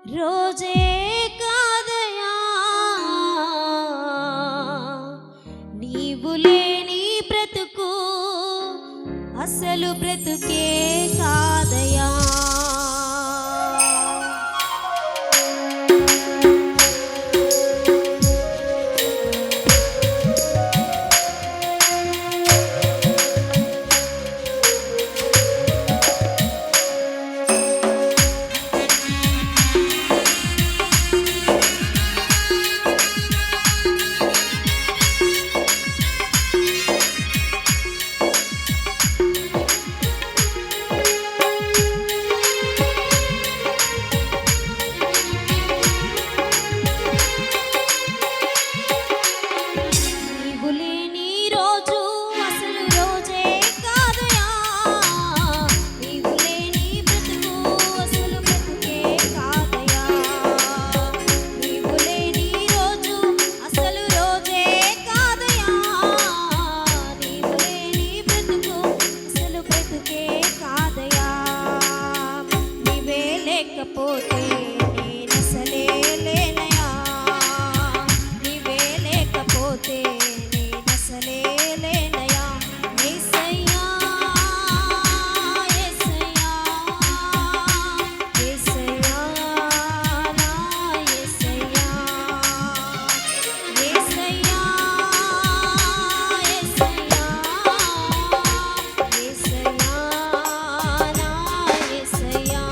రోజే కాదయా నీవు లేని బ్రతుకు అసలు బ్రతుకే కాదయా. లేకపోతే నేనసలే లేనయా, నీవే లేకపోతే నేనసలే లేనయా. యేసయ్యా యేసయ్యా యేసయ్యా నా యేసయ్యా, యేసయ్యా యేసయ్యా యేసయ్యా నా యేసయ్యా.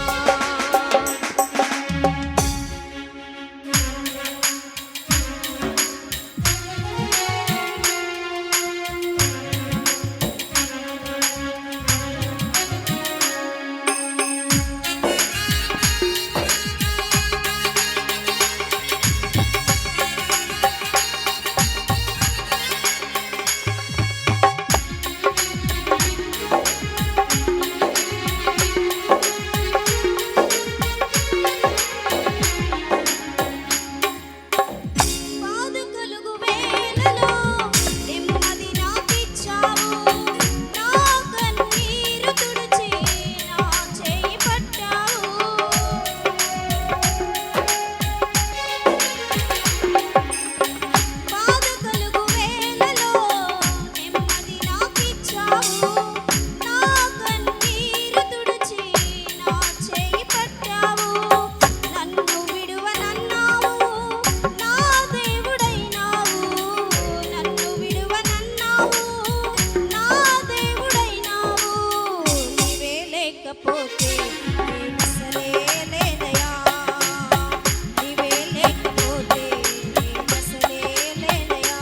లేకపోతే నేనసలే లేనయా, నీవే లేకపోతే నేనసలే లేనయా.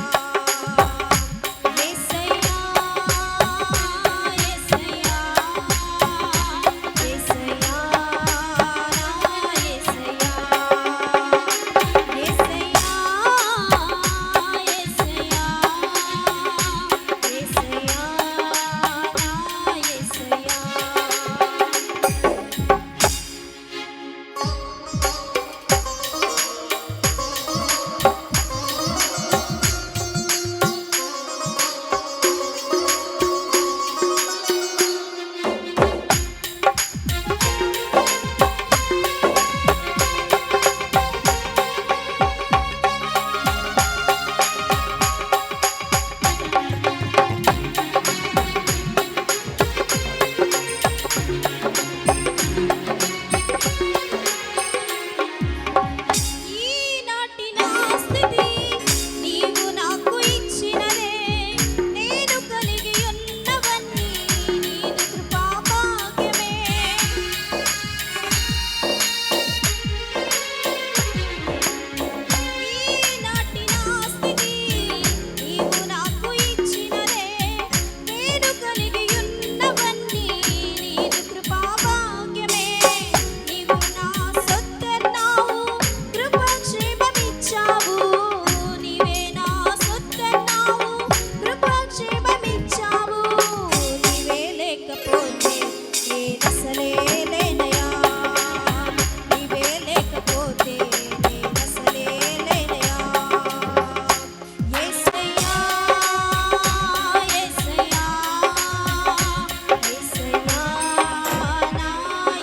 యేసయ్యా యేసయ్యా యేసయ్యా నా యేసయ్యా, యేసయ్యా యేసయ్యా యేసయ్యా నా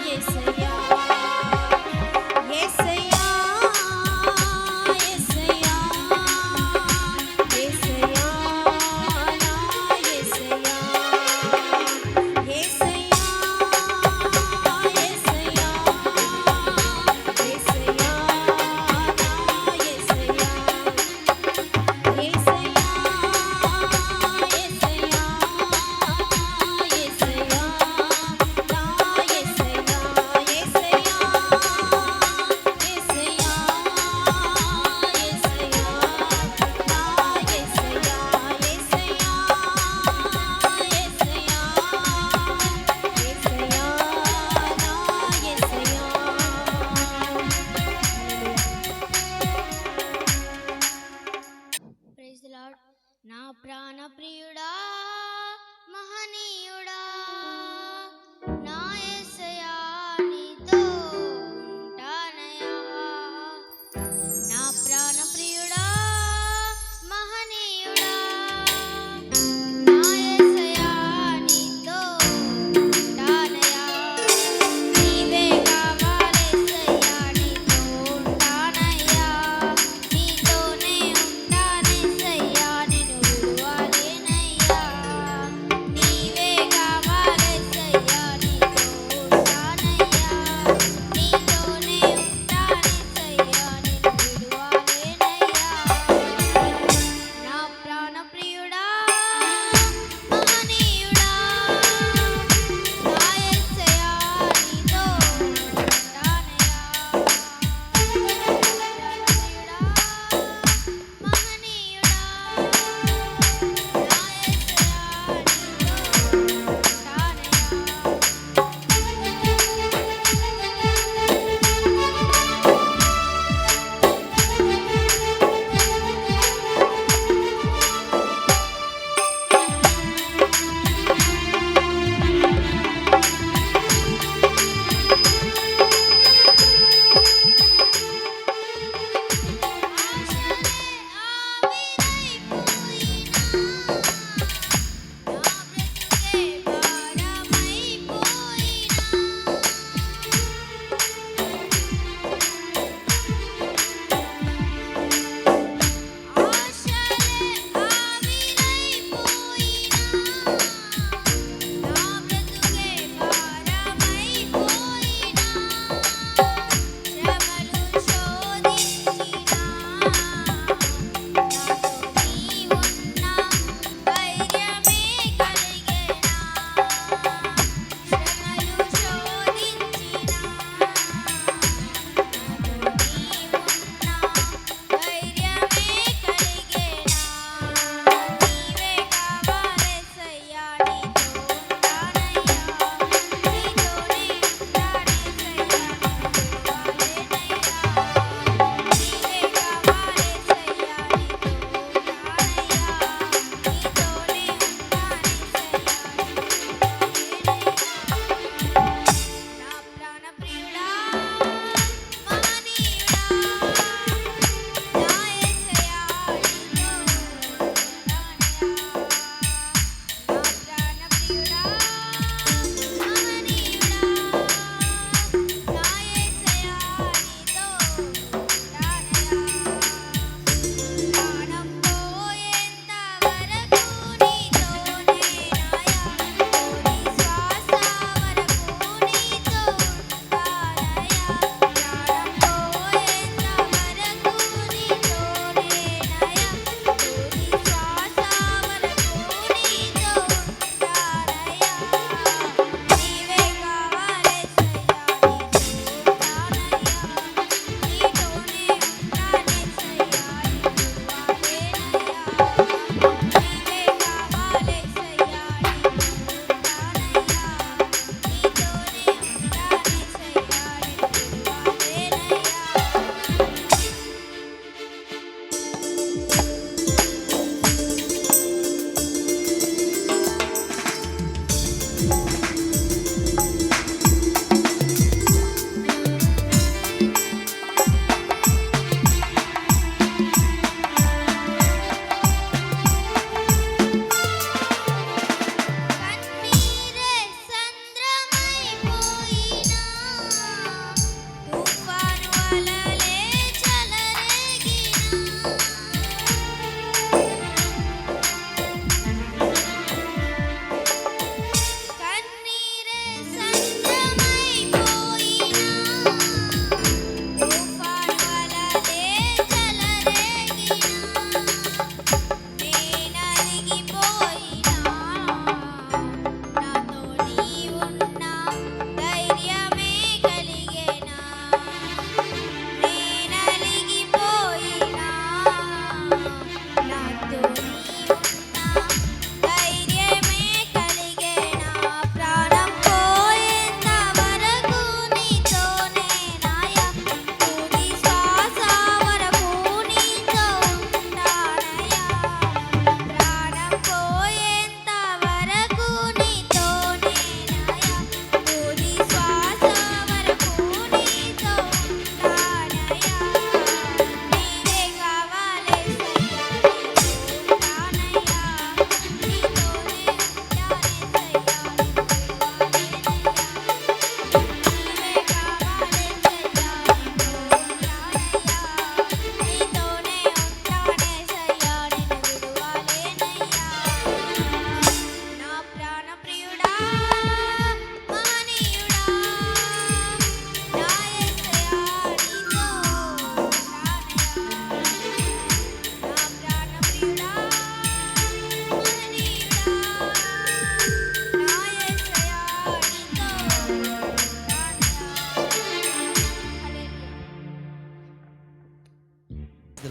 యేసయ్యా. Yes,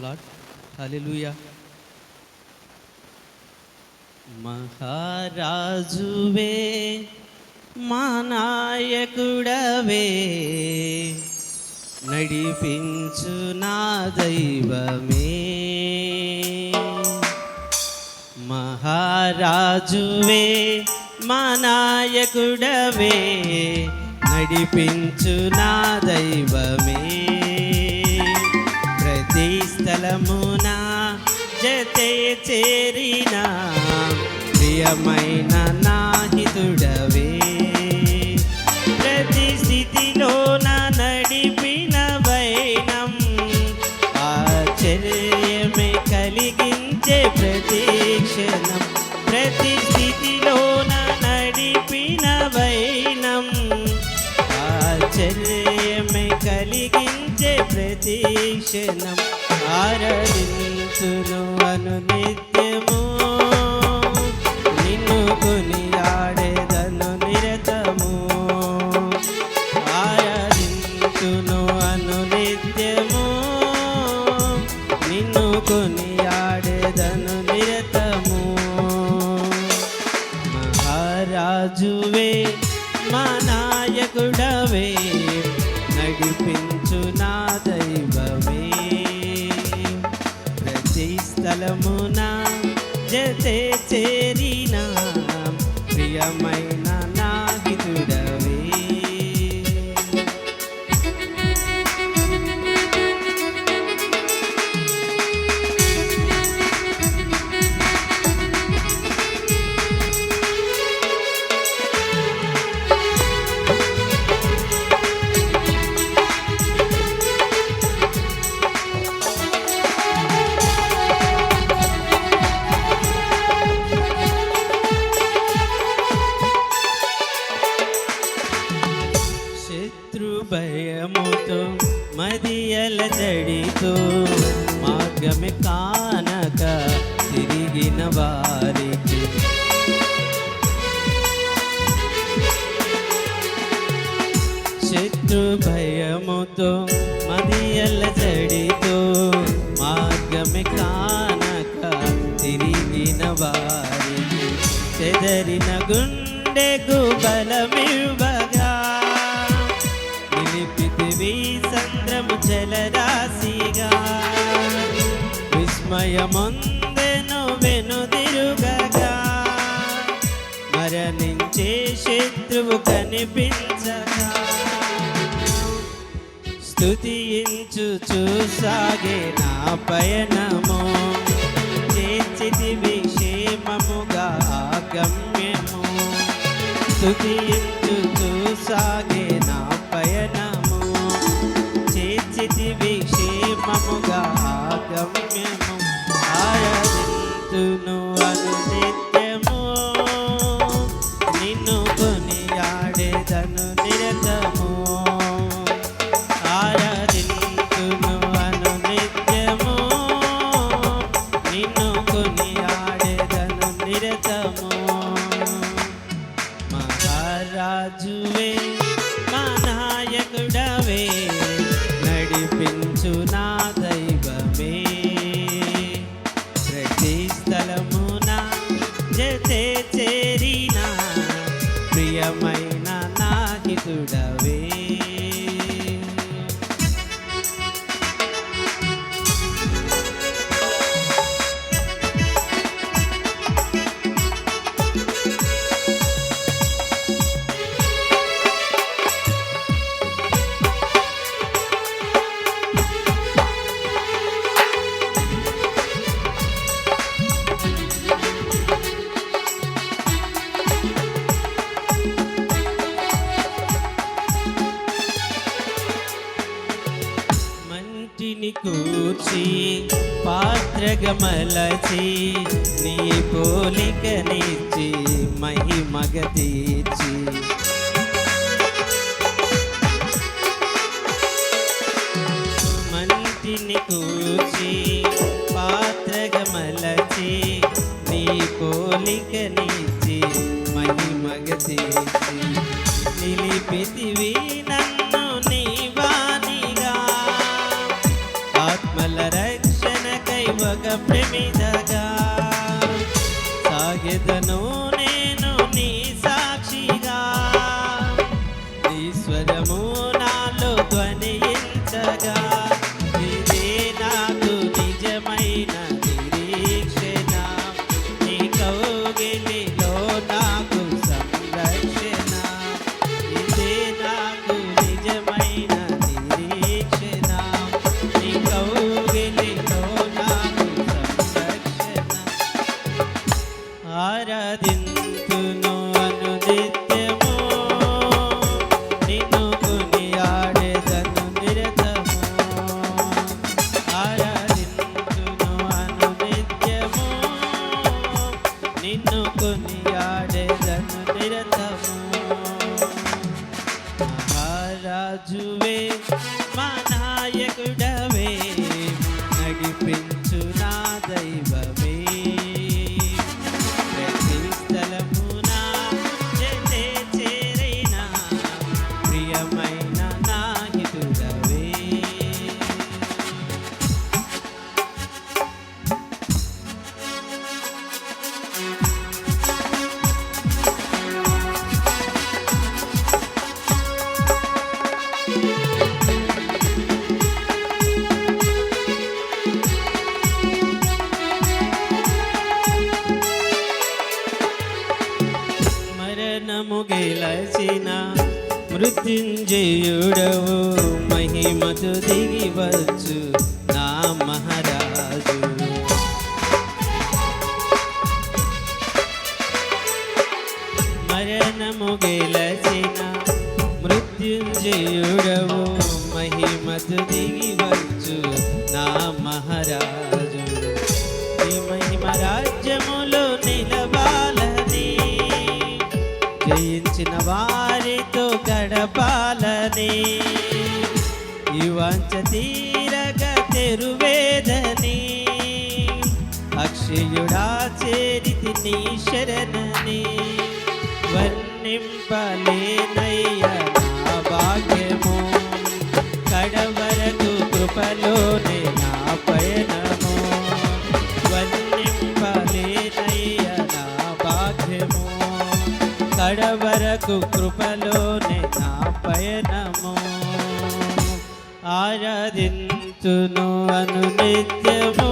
lord. హల్లెలూయా. మహారాజువే మా నాయకుడవే, నడిపించు నా దైవమే. మహారాజువే మా నాయకుడవే, నడిపించు నా దైవమే. ప్రతి స్థలమున జతే చేరిన ప్రియమైన నాహితుడవే. ప్రతి స్థితిలోన నడిపిన వైనం ఆశ్చర్యమే కలిగించే ప్రతీక్షణం. ప్రతి స్థితిలోన నడిపిన వైనం ఆశ్చర్యమే కలిగించే ప్రతీక్షణం. ఆరాధించును అనునిత్యము, నిన్ను కొనియాడెదను నిరతము. ఆరాధించును అనునిత్యము, నిన్ను కొనియాడెదను నిరతము. మహారాజువే మా నాయకుడవే, నడిపించు నా దైవమే. ప్రతి స్థలమున జతే చేరిన ప్రియమైన నాహితుడవే. భయముతో మదియల జడితో మార్గమే కానక తిరిగిన వారికి, శత్రు భయముతో మదియల జడితో మార్గమే కానక తిరిగిన వారికి, చెదరిన గుండెకు బలమివ్వగా నిలిపితివి సంద్రము జలరాశిగా. విస్మయముందెను వెనుదిరుగగా, మరణించే శత్రువు కనిపించగా. స్తుతించుచు సాగే నా పయనము, చేర్చితివి క్షేమముగా గమ్యము. స్తుతించుచు సాగే నా పయనము, చేర్చితివి క్షేమముగా గమ్యము. ఆరాధింతును అనునిత్యము, నిన్ను కొనియాడెదను నిరతము. ఆరాధింతును అనునిత్యము, నిన్ను కొనియాడెదను నిరతము. మహారాజువే మా నాయకుడవే, నడిపించు నా దైవమే. ప్రతి స్థలమున జతే చేరిన ప్రియమైన నాహితుడవే. మంటిని కూర్చి పాత్రగా మలచి, నీ పోలికనిచ్చి మహిమగ తీర్చి. మంటిని కూర్చి పాత్రగా మలచి, నీ పోలికనిచ్చి మహిమగ తీర్చి. నిలిపితివి నన్ను నీ వాణిగా, ఆత్మల రక్షణ రాజువే మా నాయకుడవే నడిపించు నా దైవమే ప్రతి స్థలమున చెందే చేరైన ప్రియమైన నా హితుడవే మరణము గెలచిన మృత్యుంజయుడవు మహిమతో దిగివచ్చు నా మహారాజు మరణము గెలచిన మృత్యుంజయుడవు మహిమతో దిగివచ్చు నా మహారాజు ఈ మహిమ రాజ్యములో నిలవాలని జయించిన వారితో గడపాలని ఈ వాంఛ తీరగ తెరువేదని అక్షయుడా చేరితి నీ శరణని వర్ణింపలేనయ్య నా భాగ్యము కడవరకు కృపలోనే నా పయనము వర్ణింపలేనయ్య నా భాగ్యము కడవరకు కృపలోనే నా పయనము ఆరాధింతును అనునిత్యము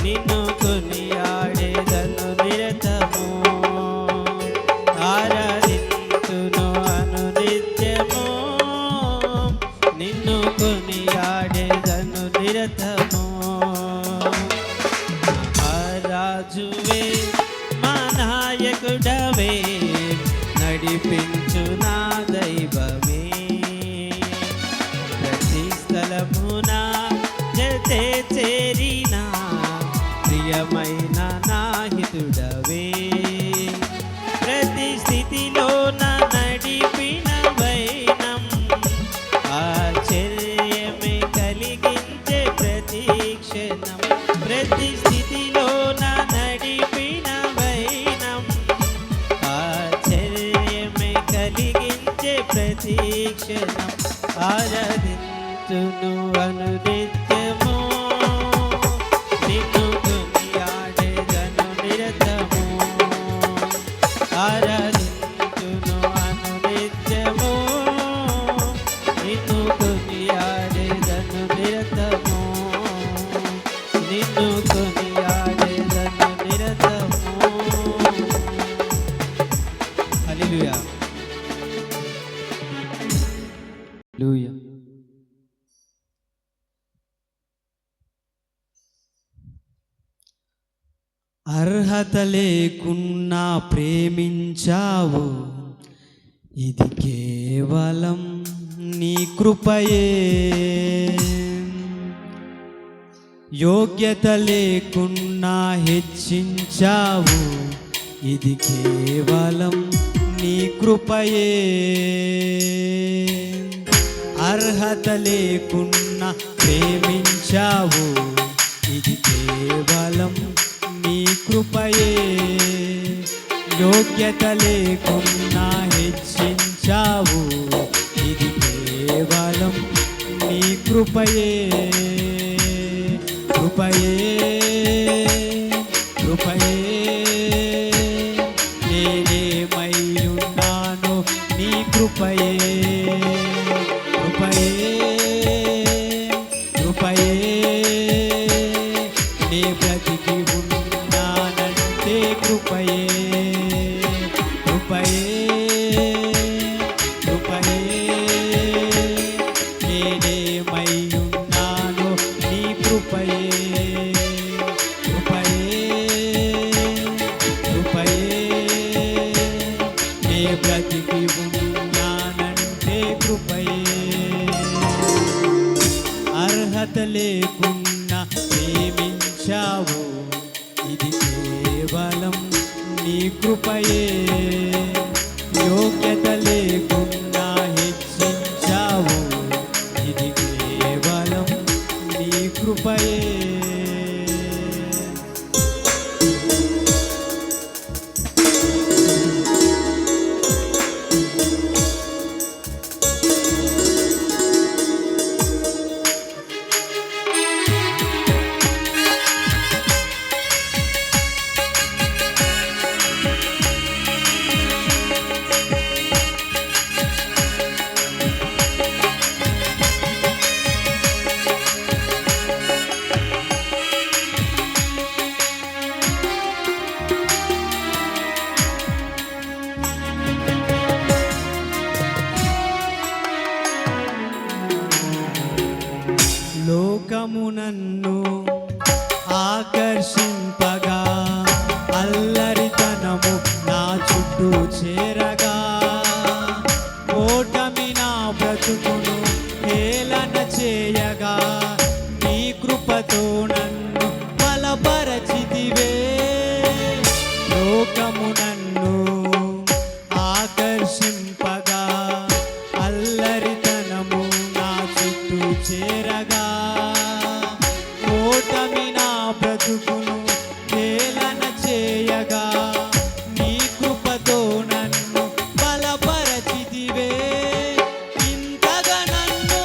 నిన్ను కొనియాడేదను నిరతము ఆరాధింతును అనునిత్యము నిన్ను కొనియాడేదను నిరతము రాజువే మా నాయకుడవే నడిపించు నా దైవమే ప్రతి స్థలమున జతే చేరిన ప్రియమైన నా హితుడవే ప్రతి స్థితిలో నా నడిపిన వైనం ఆశ్చర్యమే కలిగించే ప్రతి క్షణం ప్రతి స్థితిలో నా నడిపిన వైనం ఆశ్చర్యమే కలిగించే ప్రతి క్షణం ఆరాధించును అనునిత్యము నిన్ను కొనియాడేదను నిరతము ఆరాధించును అనునిత్యము నిన్ను కొనియాడేదను నిరతము నిన్ను కొనియాడేదను నిరతము హల్లెలూయా హల్లెలూయా అర్హత లేకున్నా ప్రేమించావు ఇది కేవలం నీ కృపయే యోగ్యత లేకున్నా హెచ్చించావు ఇది కేవలం నీ కృపయే అర్హత లేకున్నా ప్రేమించావు ఇది కేవలం నీ కృపయే యోగ్యత లేకున్నా హెచ్చించావు ఇది కేవలం నీ కృపయే కృపయే కృపయే నేనేమై ఉన్నాను నీ కృపయే కృపయే కృపయే నే బ్రతికి ఉన్నానంటే కృపయే కృపయే కృపయే నేనేమై ఉన్నాను నీ కృపయే కృపయే కృపయే నే బ్రతికి ఉన్నానంటే కృపయే అర్హత లేకున్నా ప్రేమించావు ఇది కేవలం నీ కృపయే యోగ్యత లేకున్నా హెచ్చించావు నన్ను ఆకర్షింపగా, అల్లరితనము నా చుట్టూ చేరగా, ఓటమి నా బ్రతుకును హేళన చేయగా, నీ కృపతో నన్ను బలపరచితివే. లోకము నన్ను ఆకర్షింపగా, అల్లరితనము నా చుట్టూ చేరగా, ఓటమి నా బ్రతుకును హేళన చేయగా, నీ కృపతో నన్ను బలపరచితివే. ఇంతగా నన్ను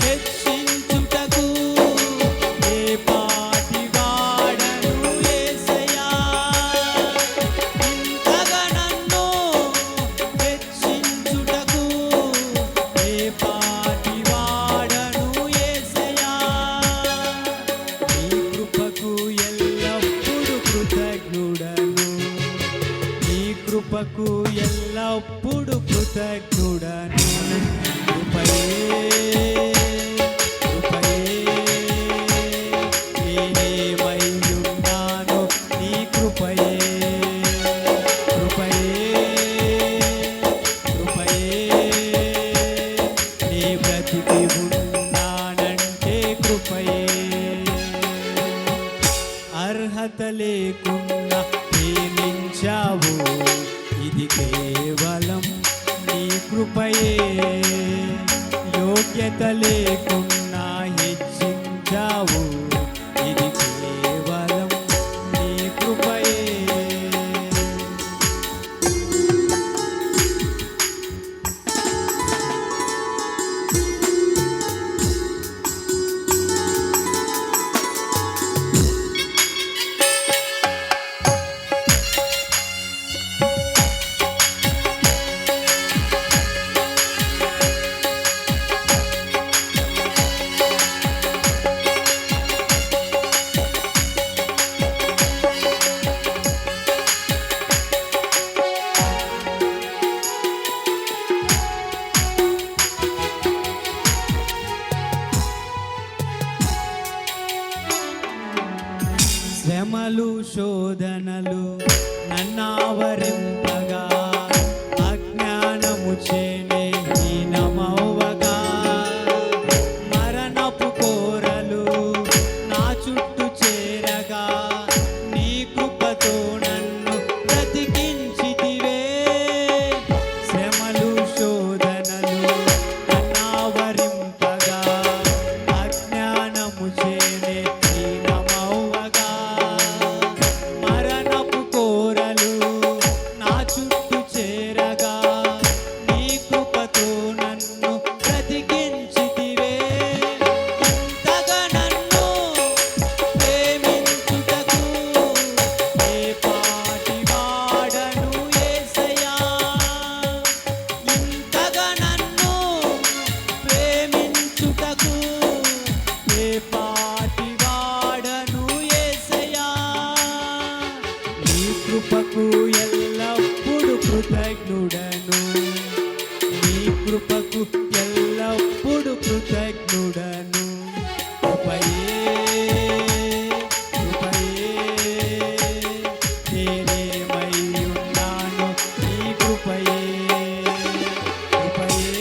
హెచ్చించుటకు ఏ పాటి వాడను యేసయ్యా. ఇంతగా నన్ను హెచ్చించుటకు ఏ పాటి వాడను యేసయ్యా. నీ కృపకు ఎల్లప్పుడూ కృతజ్ఞుడను, నీ కృపకు ఎల్లప్పుడూ కృతజ్ఞుడను. కృపయే కృపయే నేనేమైయున్నాను నీ కృపయే. కృపయే కృపయే నీ బ్రతికి ఉన్నానంటే కృపయే. అర్హత లేకున్నా ప్రేమించావు, ఇది కేవలం నీ కృపయే. యోగ్యత లేకున్నా హెచ్చించావు, ఇది కేవలం నీ కృపయే. శ్రమలు శోధనలు నన్నావరింపగా, అజ్ఞానము చేనే హీనమవ్వగా, మరణపు కోరలు నా చుట్టూ చేరగా, నీ కృపతో నన్ను బ్రతికించితివే. శ్రమలు శోధనలు నన్నావరింపగా, అజ్ఞానము చేనే హీనమవ్వగా, మరణపు కోరలు నా చుట్టూ చేరగా, నీ కృపతో నన్ను బ్రతికించితివే. ఇంతగా నన్ను ప్రేమించుటకు ఏ పాటి వాడను యేసయ్యా. ఇంతగా నన్ను ప్రేమించుటకు ఏ పాటి వాడను యేసయ్యా. నీ కృపకు ఎల్లప్పుడూ కృతజ్ఞుడను, నీ కృపకు ఎల్లప్పుడూ కృతజ్ఞుడను. కృపయే కృపయే నేనేమైయున్నాను నీ కృపయే. కృపయే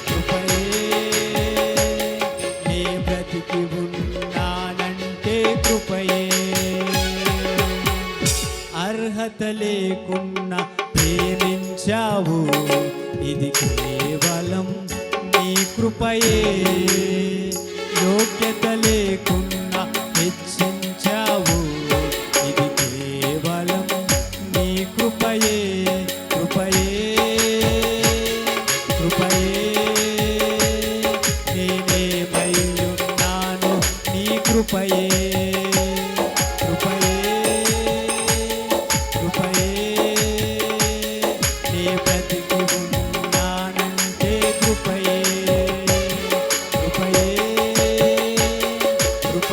కృపయే నీ బ్రతికి ఉన్నానంటే కృపయే. అర్హత లేకున్నా ప్రేమించావు, ఇది కేవలం నీ కృపయే. యోగ్యత లేకున్నా హెచ్చించావు, ఇది కేవలం నీ కృపయే. కృపయే కృపయే నేనేమైయున్నాను నీ కృపయే. కృపయే కృపయే నీ బ్రతికి ఉన్నానంటే కృపయే. కృపయే కృపయే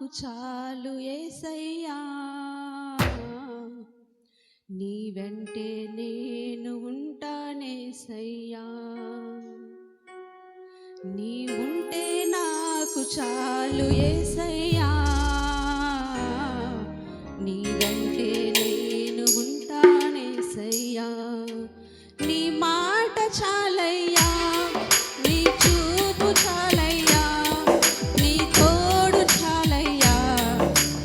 నాకు చాలు యేసయ్యా, నీ వెంటే నేను ఉంటానేసయ్యా, నీ ఉంటే నాకు చాలు యేసయ్యా, నీ వెంటే నేను ఉంటానేసయ్యా, నీ మాట చాలయ్యా, నీ చూపు చాలయ్యా, నీ తోడు చాలయ్యా,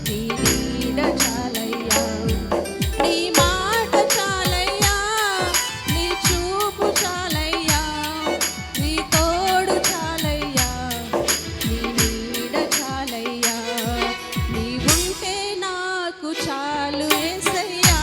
నీ నీడ చాలయ్యా, నీ మాట చాలయ్యా, నీ చూపు చాలయ్యా, నీ తోడు చాలయ్యా, నీ నీడ చాలయ్యా, నీ ఉంటే నాకు చాలు యేసయ్యా,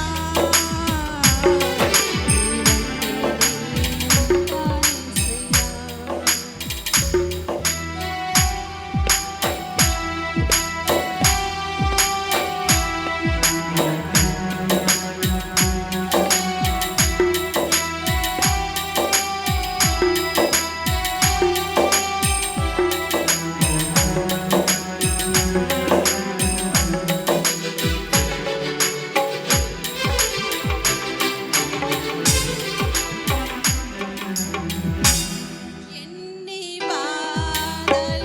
ఎన్ని బాధలున్నను,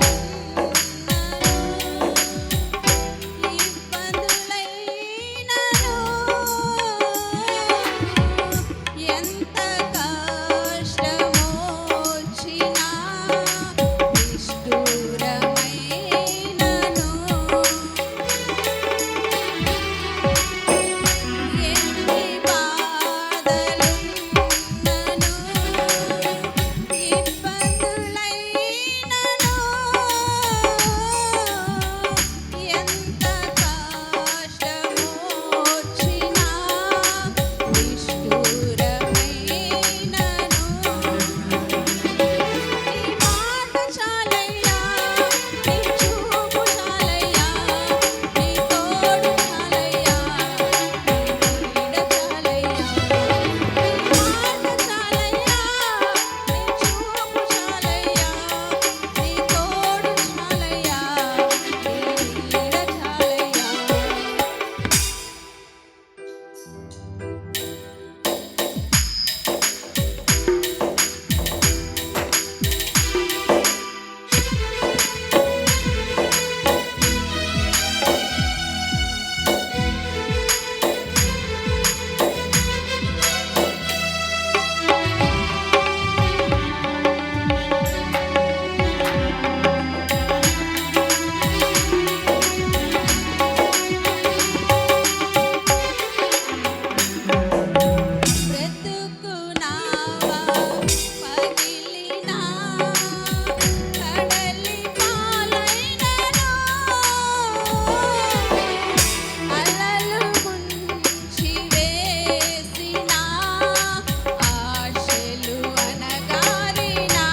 ఇబ్బందులైనను, ఎంత కష్టమొచ్చినా, నిష్ఠూరమైనను, ఎన్ని బాధలున్నను, ఇబ్బందులైనను, ఎంత కష్టమొచ్చినా, నిష్ఠూరమైనను, నీ మాట చాలయ్యా, నీ చూపు చాలయ్యా, నీ తోడు చాలయ్యా, నీ నీడ చాలయ్యా, నీ మాట చాలయ్యా, నీ చూపు చాలయ్యా, నీ తోడు చాలయ్యా, నీ నీడ చాలయ్యా. బ్రతుకునావా పగిలినా, కడలి పాలైనను, అలలు ముంచి వేసినా, ఆశలు అనగారినా,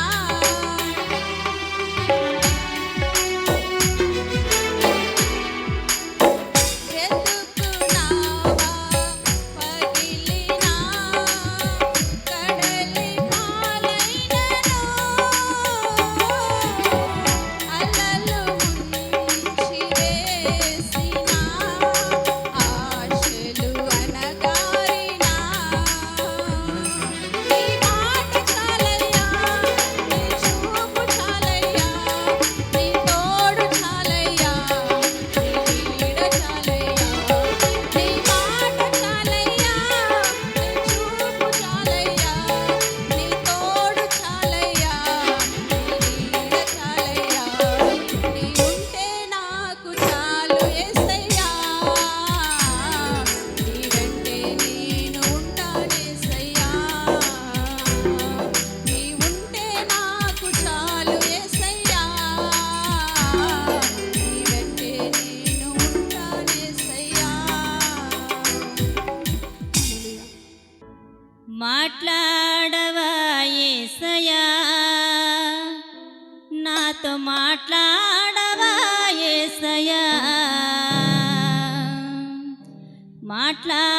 బ్రతుకునావా పగిలినా, కడలి పాలైనను, అలలు ముంచి వేసినా, ఆశలు అనగారినా, నీ మాట చాలయ్యా, నీ చూపు చాలయ్యా, నీ తోడు చాలయ్యా, నీ నీడ చాలయ్యా, నీ మాట చాలయ్యా, నీ చూపు చాలయ్యా, నీ తోడు చాలయ్యా, నీ నీడ చాలయ్యా, నీ ఉంటే నాకు చాలు యేసయ్యా, నీ వెంటే నేను ఉంటానేసయ్యా, నీ ఉంటే నాకు చాలు యేసయ్యా, నీ వెంటే నేను ఉంటానేసయ్యా. మాట్లాడవా యేసయ్యా, నాతో మాట్లాడవా యేసయ్యా, మాట్లాడవా